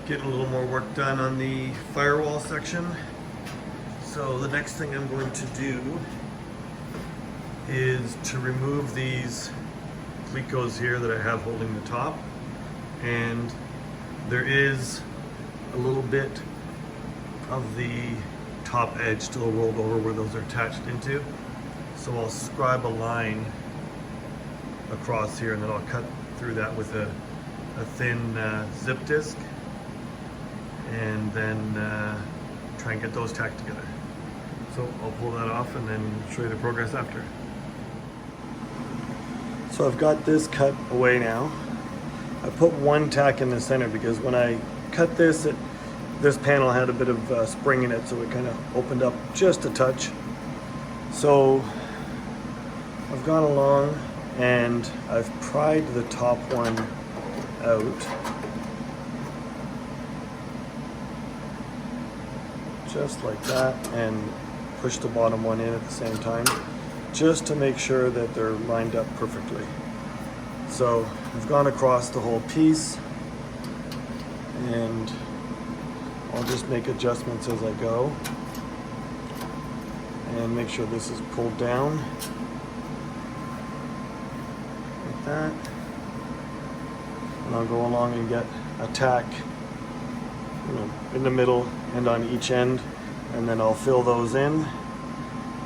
Getting a little more work done on the firewall section. So the next thing I'm going to do is to remove these plecos here that I have holding the top. And there is a little bit of the top edge still rolled over where those are attached into. So I'll scribe a line across here and then I'll cut through that with a thin zip disc and then try and get those tacked together. So I'll pull that off and then show you the progress after. So I've got this cut away now. I put one tack in the center because when I cut this, this panel had a bit of spring in it, so it kind of opened up just a touch. So I've gone along and I've pried the top one out. Just like that, and push the bottom one in at the same time, just to make sure that they're lined up perfectly. So I've gone across the whole piece, and I'll just make adjustments as I go, and make sure this is pulled down, like that. And I'll go along and get a tack, in the middle and on each end, and then I'll fill those in,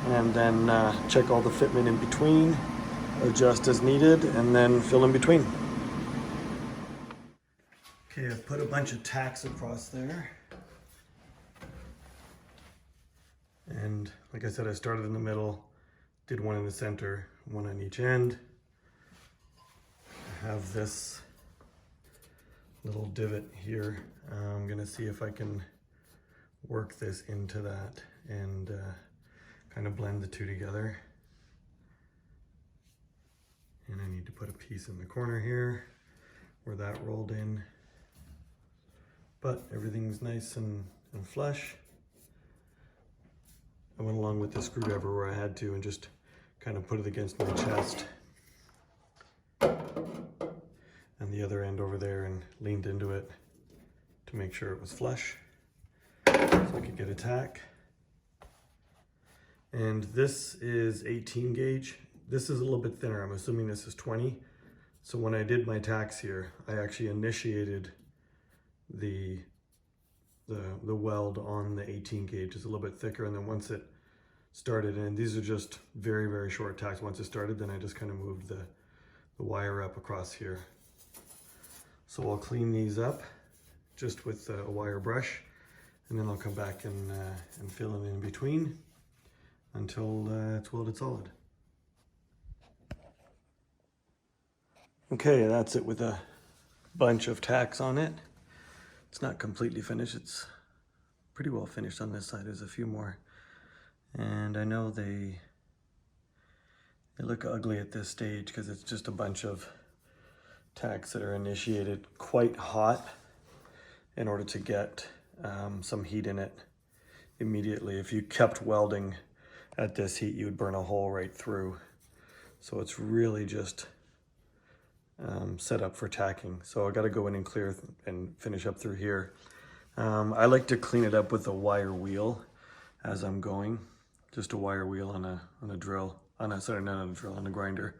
and then check all the fitment in between, adjust as needed, and then fill in between. Okay, I've put a bunch of tacks across there. And like I said, I started in the middle, did one in the center, one on each end. I have this little divot here. I'm gonna see if I can work this into that and kind of blend the two together. And I need to put a piece in the corner here where that rolled in. But everything's nice and flush. I went along with the screwdriver where I had to and just kind of put it against my chest. And the other end over there and leaned into it to make sure it was flush so I could get a tack. And this is 18 gauge. This is a little bit thinner. I'm assuming this is 20. So when I did my tacks here, I actually initiated the weld on the 18 gauge. It's a little bit thicker, and then once it started, and these are just very, very short tacks. Once it started, then I just kind of moved the wire up across here. So I'll clean these up just with a wire brush, and then I'll come back and fill it in between until it's welded solid. Okay, that's it with a bunch of tacks on it. It's not completely finished. It's pretty well finished on this side. There's a few more. And I know they look ugly at this stage because it's just a bunch of tacks that are initiated quite hot in order to get some heat in it immediately. If you kept welding at this heat, you would burn a hole right through. So it's really just set up for tacking. So I got to go in and clear and finish up through here. I like to clean it up with a wire wheel as I'm going. Just a wire wheel on a drill. Sorry, not on a drill, on a grinder.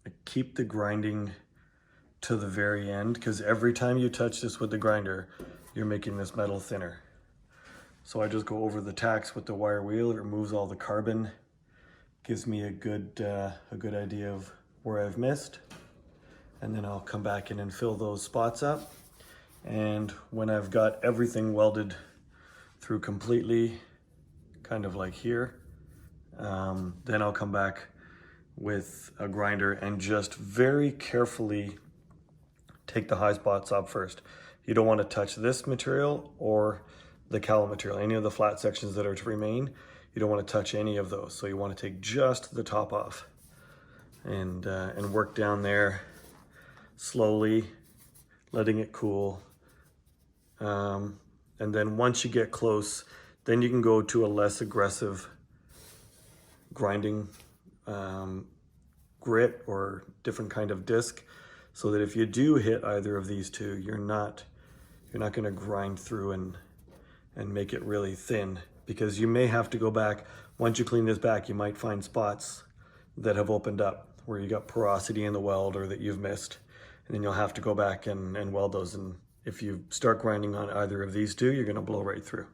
I keep the grinding to the very end because every time you touch this with the grinder, you're making this metal thinner. So I just go over the tacks with the wire wheel. It removes all the carbon, gives me a good idea of where I've missed, and then I'll come back in and fill those spots up. And when I've got everything welded through completely, kind of like here, then I'll come back with a grinder and just very carefully take the high spots up first. You don't want to touch this material or the cowl material, any of the flat sections that are to remain. You don't want to touch any of those. So you want to take just the top off and work down there slowly, letting it cool. And then once you get close, then you can go to a less aggressive grinding grit or different kind of disc so that if you do hit either of these two, you're not going to grind through and make it really thin, because you may have to go back. Once you clean this back, you might find spots that have opened up where you got porosity in the weld or that you've missed, and then you'll have to go back and weld those. And if you start grinding on either of these two, you're going to blow right through.